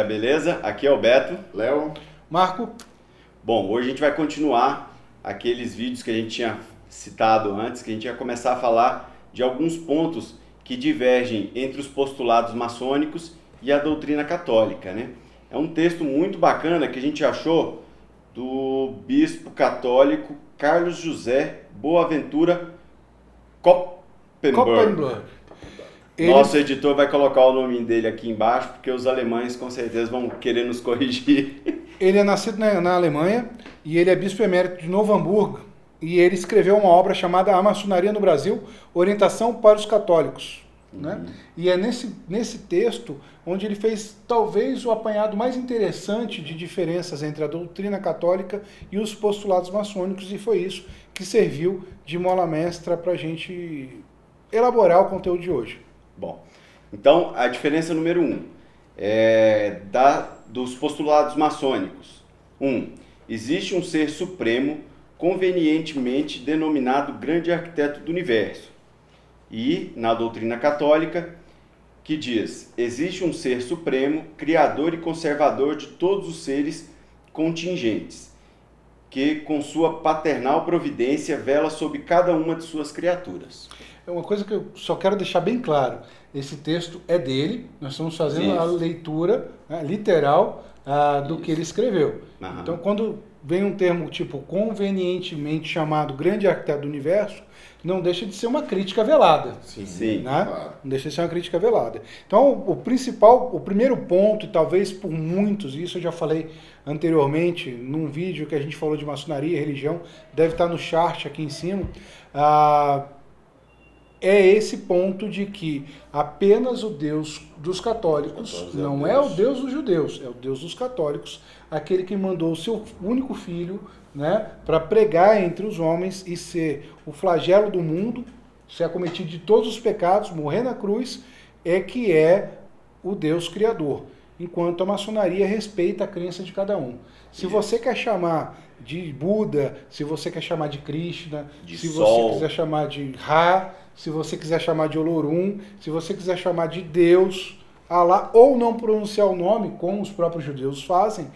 beleza? Aqui é o Beto. Léo. Marco. Bom, hoje a gente vai continuar aqueles vídeos que a gente tinha citado antes, que a gente ia começar a falar de alguns pontos que divergem entre os postulados maçônicos e a doutrina católica, né? É um texto muito bacana que a gente achou do bispo católico Carlos José Boaventura Koppenberg. Nosso editor vai colocar o nome dele aqui embaixo, porque os alemães com certeza vão querer nos corrigir. Ele é nascido na Alemanha e ele é bispo emérito de Novo Hamburgo e ele escreveu uma obra chamada A Maçonaria no Brasil, Orientação para os Católicos. Né? E é nesse texto onde ele fez talvez o apanhado mais interessante de diferenças entre a doutrina católica e os postulados maçônicos, e foi isso que serviu de mola mestra para a gente elaborar o conteúdo de hoje. Bom, então a diferença número 1 é dos postulados maçônicos. 1. Existe um ser supremo convenientemente denominado grande arquiteto do universo. E na doutrina católica, que diz: existe um ser supremo, criador e conservador de todos os seres contingentes, que com sua paternal providência vela sobre cada uma de suas criaturas. É uma coisa que eu só quero deixar bem claro. Esse texto é dele, nós estamos fazendo a leitura literal do que ele escreveu. Uhum. Então, quando vem um termo tipo convenientemente chamado grande arquiteto do universo, não deixa de ser uma crítica velada. Sim, né? Claro. Não deixa de ser uma crítica velada. Então, o primeiro ponto, e talvez por muitos, isso eu já falei anteriormente, num vídeo que a gente falou de maçonaria e religião, deve estar no chart aqui em cima, é esse ponto de que apenas o Deus dos católicos, não é o Deus dos judeus, é o Deus dos católicos, aquele que mandou o seu único filho, né, para pregar entre os homens e ser o flagelo do mundo, ser acometido de todos os pecados, morrer na cruz, que é o Deus criador. Enquanto a maçonaria respeita a crença de cada um. Se você quer chamar de Buda, se você quer chamar de Krishna, se você quiser chamar de Ra, se você quiser chamar de Olorum, se você quiser chamar de Deus, Alá, ou não pronunciar o nome, como os próprios judeus fazem,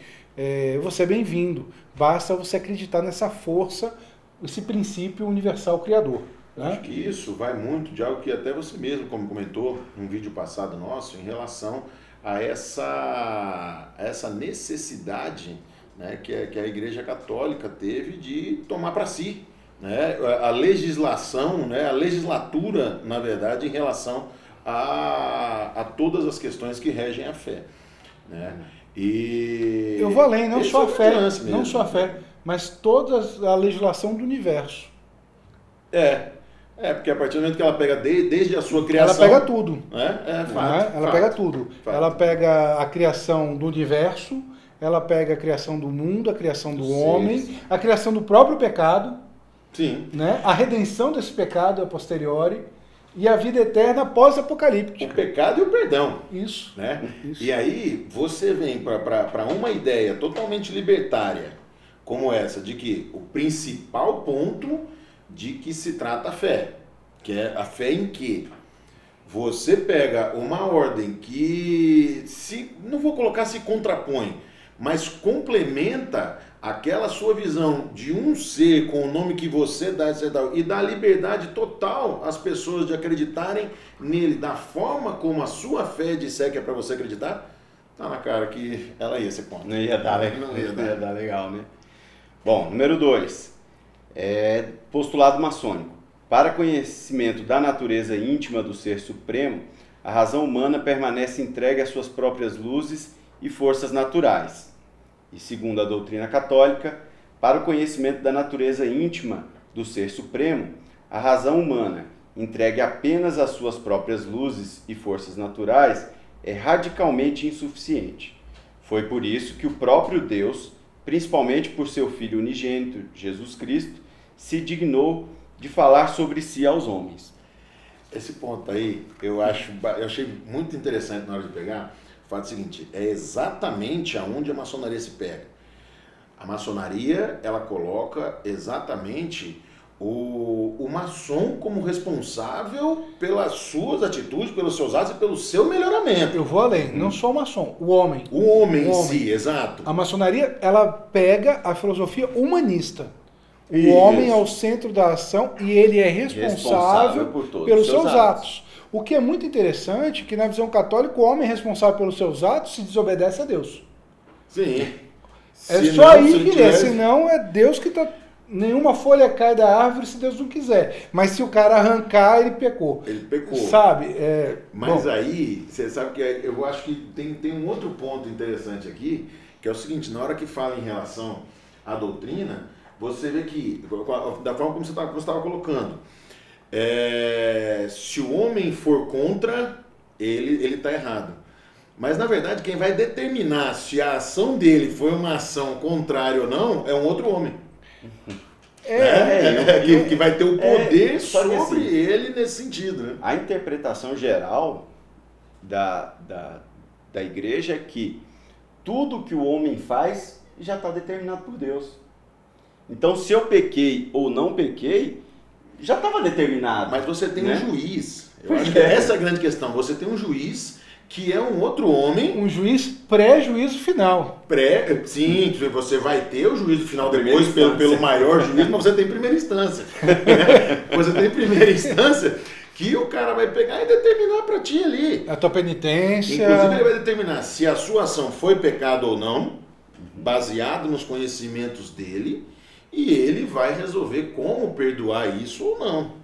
você é bem-vindo. Basta você acreditar nessa força, esse princípio universal criador. Né? Acho que isso vai muito de algo que até você mesmo, como comentou num vídeo passado nosso, em relação a essa necessidade, né, que a Igreja Católica teve de tomar para si, né, a legislação, né, a legislatura, na verdade, em relação a todas as questões que regem a fé. Né? E eu vou além, não só a fé, mesmo, não só a fé, mas toda a legislação do universo. Porque a partir do momento que ela pega desde a sua criação... Ela pega tudo. Fato. Pega tudo. Fato. Ela pega a criação do universo, ela pega a criação do mundo, a criação do homem, a criação do próprio pecado, Sim. Né? A redenção desse pecado a posteriori e a vida eterna pós-apocalíptica. O pecado e o perdão. Isso. Né? Isso. E aí você vem para uma ideia totalmente libertária, como essa, de que o principal ponto de que se trata a fé, que é a fé em que você pega uma ordem que, não vou colocar se contrapõe, mas complementa aquela sua visão de um ser com o nome que você dá, e dá liberdade total às pessoas de acreditarem nele da forma como a sua fé disser que é para você acreditar, tá na cara que ela ia ser contra. Não ia dar legal, né? Bom, número 2. Postulado maçônico. Para conhecimento da natureza íntima do Ser Supremo, a razão humana permanece entregue às suas próprias luzes e forças naturais. E segundo a doutrina católica, para o conhecimento da natureza íntima do Ser Supremo, a razão humana, entregue apenas às suas próprias luzes e forças naturais, é radicalmente insuficiente. Foi por isso que o próprio Deus, principalmente por seu Filho unigênito, Jesus Cristo, se dignou de falar sobre si aos homens. Esse ponto aí, eu achei muito interessante na hora de pegar. O fato é o seguinte, é exatamente aonde a maçonaria se pega. A maçonaria, ela coloca exatamente o maçom como responsável pelas suas atitudes, pelos seus atos e pelo seu melhoramento. Eu vou além, não só o maçom, o homem. O homem em si, exato. A maçonaria, ela pega a filosofia humanista. O Isso. homem é o centro da ação e ele é responsável por todos pelos os seus atos. O que é muito interessante, que na visão católica, o homem é responsável pelos seus atos se desobedece a Deus. Sim. É Se só não, aí se que tivesse- senão é Deus que está... Nenhuma folha cai da árvore se Deus não quiser. Mas se o cara arrancar, ele pecou. Ele pecou. Sabe? Mas bom, aí, você sabe que eu acho que tem um outro ponto interessante aqui, que é o seguinte, na hora que fala em relação à doutrina, você vê que, da forma como você estava colocando, se o homem for contra, ele está errado. Mas, na verdade, quem vai determinar se a ação dele foi uma ação contrária ou não, é um outro homem. Que vai ter o poder só que sobre assim, ele nesse sentido, né? A interpretação geral da igreja é que tudo que o homem faz já está determinado por Deus. Então, se eu pequei ou não pequei, já estava determinado. Mas você tem né? um juiz. Eu Pois acho que é. essa é a grande questão. Você tem um juiz que é um outro homem um juiz pré-juízo final. Sim, você vai ter o juízo final Primeira depois instância. pelo maior juiz, mas você tem primeira instância. Você tem primeira instância que o cara vai pegar e determinar para ti ali. A tua penitência... Inclusive ele vai determinar se a sua ação foi pecado ou não, baseado nos conhecimentos dele, e ele vai resolver como perdoar isso ou não.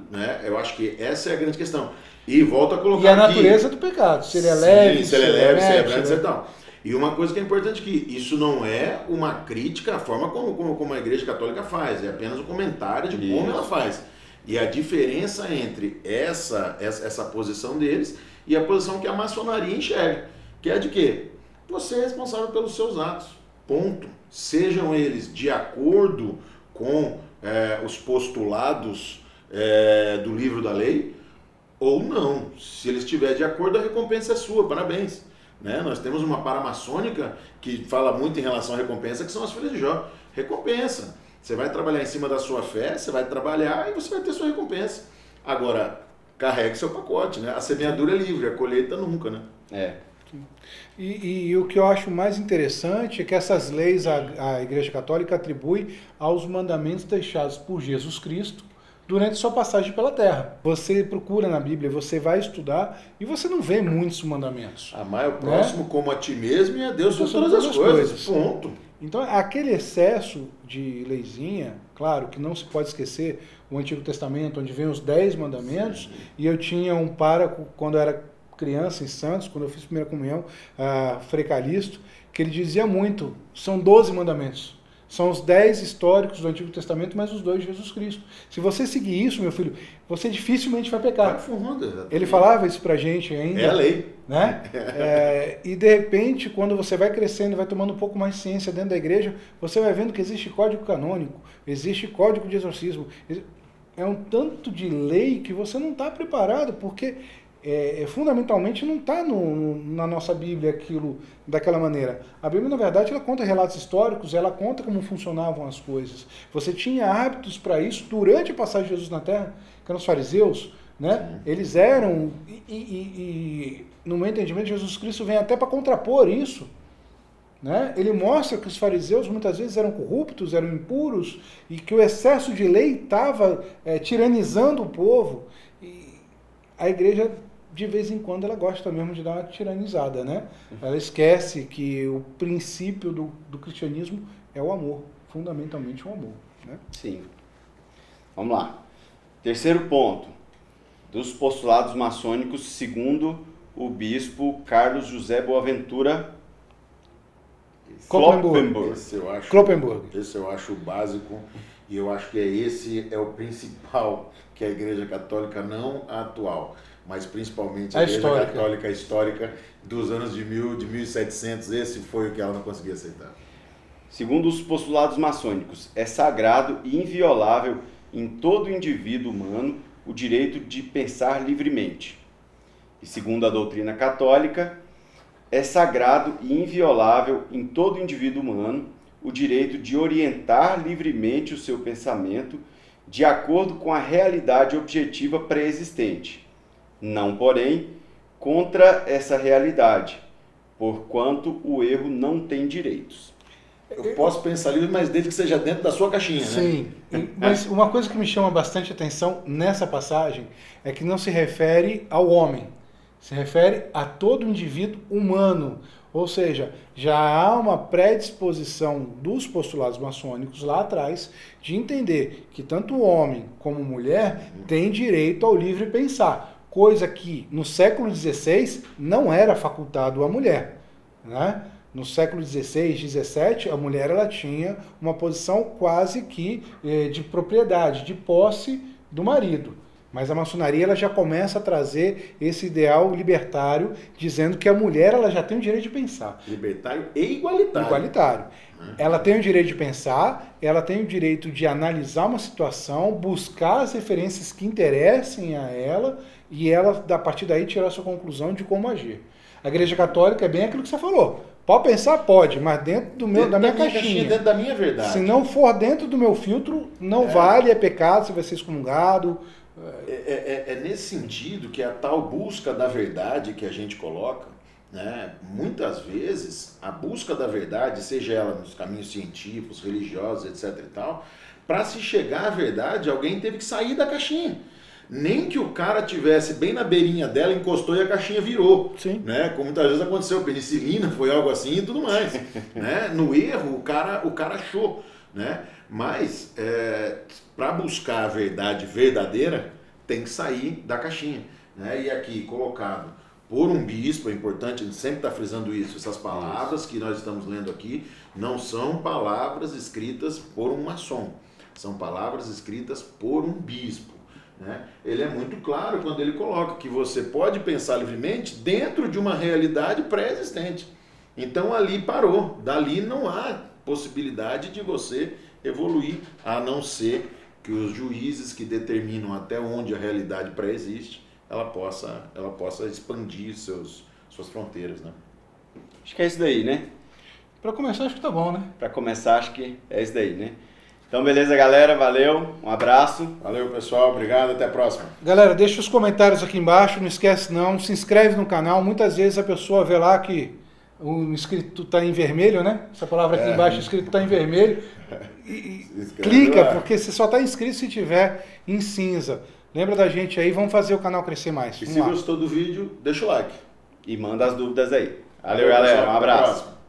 Né? Eu acho que essa é a grande questão. E volto a colocar E a aqui, natureza do pecado, se ele é sim, leve, se ele é leve, se ele é médio, brando, e tal. E uma coisa que é importante que isso não é uma crítica à forma como a Igreja Católica faz, é apenas um comentário de como ela faz. E a diferença entre essa posição deles e a posição que a maçonaria enxerga, que é de quê? Você é responsável pelos seus atos, ponto. Sejam eles de acordo com os postulados do livro da lei, ou não. Se ele estiver de acordo, a recompensa é sua, parabéns. Né? Nós temos uma paramaçônica que fala muito em relação à recompensa, que são as filhas de Jó. Recompensa. Você vai trabalhar em cima da sua fé, você vai trabalhar e você vai ter sua recompensa. Agora, carregue seu pacote, né? A semeadura é livre, a colheita nunca, né? E o que eu acho mais interessante é que essas leis a Igreja Católica atribui aos mandamentos deixados por Jesus Cristo durante sua passagem pela Terra. Você procura na Bíblia, você vai estudar e você não vê muitos mandamentos. Amar o próximo como a ti mesmo e a Deus sobre todas as coisas. Ponto. Então, aquele excesso de leizinha, claro que não se pode esquecer o Antigo Testamento, onde vem os 10 mandamentos, e eu tinha um pároco, quando eu era criança em Santos, quando eu fiz primeira comunhão, Frei Calixto, que ele dizia muito, são 12 mandamentos. São os 10 históricos do Antigo Testamento, mais os 2 de Jesus Cristo. Se você seguir isso, meu filho, você dificilmente vai pecar. Vai fundo, exatamente. Ele falava isso pra gente ainda. É a lei. Né? E de repente, quando você vai crescendo, vai tomando um pouco mais ciência dentro da igreja, você vai vendo que existe código canônico, existe código de exorcismo. É um tanto de lei que você não está preparado, porque fundamentalmente não está na nossa Bíblia aquilo daquela maneira. A Bíblia, na verdade, ela conta relatos históricos, ela conta como funcionavam as coisas. Você tinha hábitos para isso durante a passagem de Jesus na Terra, que eram os fariseus, né? Eles eram, e no meu entendimento, Jesus Cristo vem até para contrapor isso. Né? Ele mostra que os fariseus muitas vezes eram corruptos, eram impuros, e que o excesso de lei estava tiranizando o povo. E a igreja, de vez em quando, ela gosta mesmo de dar uma tiranizada, né? Ela esquece que o princípio do cristianismo é o amor, fundamentalmente o amor. Né? Sim. Vamos lá. Terceiro ponto, dos postulados maçônicos, segundo o bispo Carlos José Boaventura Kloppenburg. Esse eu acho o básico, e eu acho que esse é o principal que a Igreja Católica, não a atual, mas principalmente a Igreja Católica histórica dos anos de 1700, esse foi o que ela não conseguia aceitar. Segundo os postulados maçônicos, é sagrado e inviolável em todo indivíduo humano o direito de pensar livremente. E segundo a doutrina católica, é sagrado e inviolável em todo indivíduo humano o direito de orientar livremente o seu pensamento de acordo com a realidade objetiva pré-existente, não, porém, contra essa realidade, porquanto o erro não tem direitos. Eu posso pensar livre, mas desde que seja dentro da sua caixinha, né? Sim, mas uma coisa que me chama bastante atenção nessa passagem é que não se refere ao homem, se refere a todo indivíduo humano. Ou seja, já há uma predisposição dos postulados maçônicos lá atrás de entender que tanto o homem como mulher têm direito ao livre pensar, coisa que no século XVI não era facultado à mulher, né? No século XVI, XVII, a mulher ela tinha uma posição quase que de propriedade, de posse do marido. Mas a maçonaria ela já começa a trazer esse ideal libertário, dizendo que a mulher ela já tem o direito de pensar. Libertário e igualitário. Igualitário. Ela tem o direito de pensar, ela tem o direito de analisar uma situação, buscar as referências que interessem a ela e ela, a partir daí, tirar a sua conclusão de como agir. A Igreja Católica é bem aquilo que você falou. Pode pensar? Pode, mas dentro da minha caixinha. Dentro da minha verdade. Se não for dentro do meu filtro, não vale, é pecado, você vai ser excomungado. É nesse sentido que a tal busca da verdade que a gente coloca, né, muitas vezes a busca da verdade, seja ela nos caminhos científicos, religiosos, etc. e tal, para se chegar à verdade, alguém teve que sair da caixinha. Nem que o cara tivesse bem na beirinha dela, encostou e a caixinha virou. Sim. Né? Como muitas vezes aconteceu, penicilina foi algo assim e tudo mais. Né? No erro, o cara achou. Né? Mas, para buscar a verdade verdadeira, tem que sair da caixinha. Né? E aqui, colocado por um bispo, é importante, a gente sempre está frisando isso, essas palavras que nós estamos lendo aqui não são palavras escritas por um maçom, são palavras escritas por um bispo. Né? Ele é muito claro quando ele coloca que você pode pensar livremente dentro de uma realidade pré-existente. Então ali parou, dali não há possibilidade de você evoluir, a não ser que os juízes que determinam até onde a realidade pré-existe, ela possa expandir suas fronteiras. Né? Acho que é isso daí, né? Para começar, acho que tá bom, né? Para começar, acho que é isso daí, né? Então, beleza, galera. Valeu. Um abraço. Valeu, pessoal. Obrigado. Até a próxima. Galera, deixa os comentários aqui embaixo. Não esquece não. Se inscreve no canal. Muitas vezes a pessoa vê lá que o inscrito está em vermelho, né? Essa palavra aqui embaixo, inscrito está em vermelho. E clica, lá, porque você só está inscrito se tiver em cinza. Lembra da gente aí. Vamos fazer o canal crescer mais. E se gostou do vídeo, deixa o like. E manda as dúvidas aí. Valeu, galera. Um abraço.